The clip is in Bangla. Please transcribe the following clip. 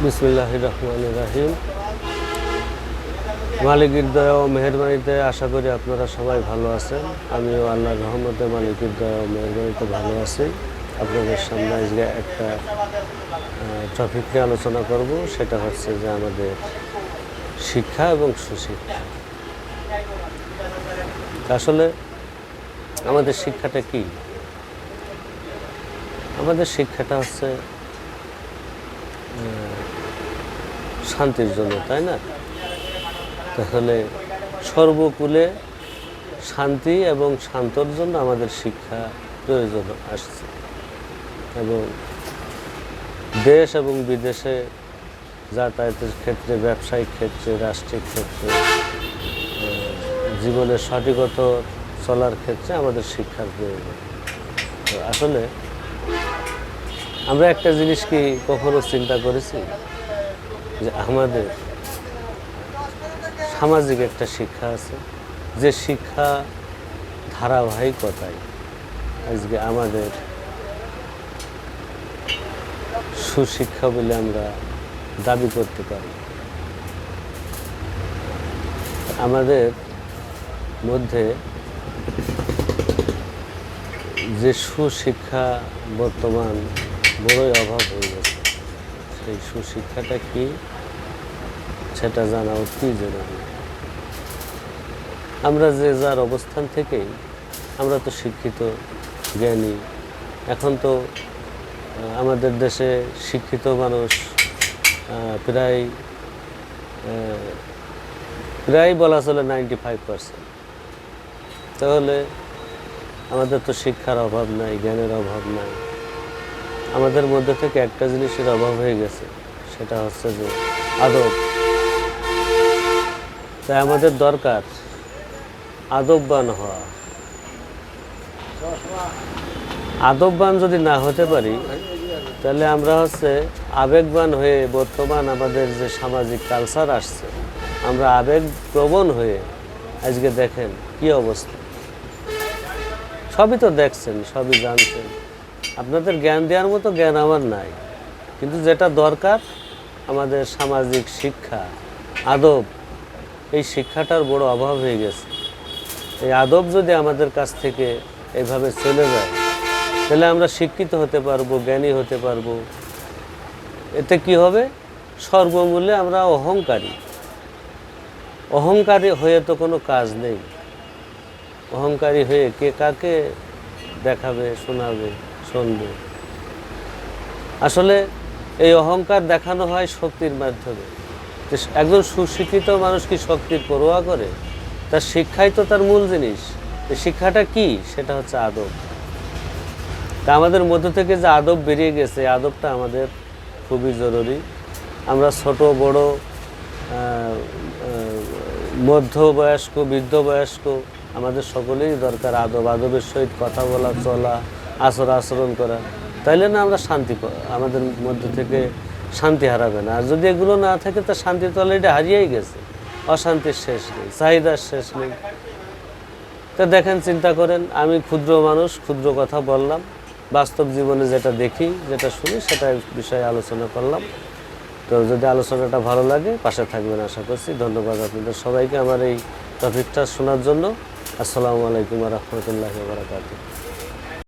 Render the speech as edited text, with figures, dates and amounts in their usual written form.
বিসমিল্লাহির রহমানির রহিম। মালিকের দয়া ও মেহেরবানিতে আশা করি আপনারা সবাই ভালো আছেন। আমিও আল্লাহর রহমতে মালিকের দয়া ও মেহেরবানিতে ভালো আছি। আপনাদের সামনে আজকে একটা টপিক নিয়ে আলোচনা করব, সেটা হচ্ছে যে আমাদের শিক্ষা এবং সুশিক্ষা। আসলে আমাদের শিক্ষাটা কি? আমাদের শিক্ষাটা হচ্ছে শান্তির জন্য, তাই না? তাহলে সর্বকুলে শান্তি এবং শান্তর জন্য আমাদের শিক্ষা প্রয়োজন আসছে, এবং দেশ এবং বিদেশে যাতায়াতের ক্ষেত্রে, ব্যবসায়িক ক্ষেত্রে, রাষ্ট্রিক ক্ষেত্রে, জীবনের সঠিকত চলার ক্ষেত্রে আমাদের শিক্ষার প্রয়োজন। তো আসলে আমরা একটা জিনিস কি কখনো চিন্তা করেছি যে আমাদের সামাজিক একটা শিক্ষা আছে, যে শিক্ষা ধারাবাহিকতায় আজকে আমাদের সুশিক্ষা বলে আমরা দাবি করতে পারি। আমাদের মধ্যে যে সুশিক্ষা বর্তমান বড়ই অভাব হয়ে গেছে, সেই সুশিক্ষাটা কি সেটা জানা অতি জরুরি। আমরা যে যার অবস্থান থেকেই আমরা তো শিক্ষিত, জ্ঞানী। এখন তো আমাদের দেশে শিক্ষিত মানুষ প্রায় বলা চলে 95%। তাহলে আমাদের তো শিক্ষার অভাব নাই, জ্ঞানের অভাব নাই। আমাদের মধ্যে থেকে একটা জিনিসের অভাব হয়ে গেছে, সেটা হচ্ছে যে আদব। তাই আমাদের দরকার আদববান হওয়া। আদববান যদি না হতে পারি, তাহলে আমরা হচ্ছে আবেগবান হয়ে, বর্তমান আমাদের যে সামাজিক কালচার আসছে, আমরা আবেগপ্রবণ হয়ে আজকে দেখেন কি অবস্থা। সবই তো দেখছেন, সবই জানছেন। আপনাদের জ্ঞান দেওয়ার মতো জ্ঞান আমার নাই, কিন্তু যেটা দরকার আমাদের সামাজিক শিক্ষা, আদব, এই শিক্ষাটার বড় অভাব হয়ে গেছে। এই আদব যদি আমাদের কাছ থেকে এইভাবে চলে যায়, তাহলে আমরা শিক্ষিত হতে পারবো, জ্ঞানী হতে পারবো। এতে কি হবে? সর্বমূল্যে আমরা অহংকারী হয়ে তো কোনো কাজ নেই। অহংকারী হয়ে কে কাকে দেখাবে, শোনাবে, শুনবে? আসলে এই অহংকার দেখানো হয় শক্তির মাধ্যমে। একজন সুশিক্ষিত মানুষ কি শক্তির পরোয়া করে? তার শিক্ষাই তো তার মূল জিনিস। এই শিক্ষাটা কি? সেটা হচ্ছে আদব। তা আমাদের মধ্য থেকে যে আদব বেরিয়ে গেছে, আদবটা আমাদের খুবই জরুরি। আমরা ছোট বড়, মধ্যবয়স্ক, বৃদ্ধবয়স্ক, আমাদের সকলেই দরকার আদব। আদবের সহিত কথা বলা, চলা, আচরণ করা। তাইলে না আমরা আমাদের মধ্যে থেকে শান্তি হারাবে না। আর যদি এগুলো না থাকে, তা শান্তি তো অলরেডি হারিয়েই গেছে। অশান্তির শেষ নেই, চাহিদার শেষ নেই। তা দেখেন, চিন্তা করেন, আমি ক্ষুদ্র মানুষ, ক্ষুদ্র কথা বললাম, বাস্তব জীবনে যেটা দেখি, যেটা শুনি, সেটা বিষয়ে আলোচনা করলাম। তো যদি আলোচনাটা ভালো লাগে, পাশে থাকবেন আশা করছি। ধন্যবাদ আপনাদের সবাইকে আমার এই টপিকটা শোনার জন্য। আসসালামু আলাইকুম ওয়া রাহমাতুল্লাহি ওয়া বারাকাতুহু।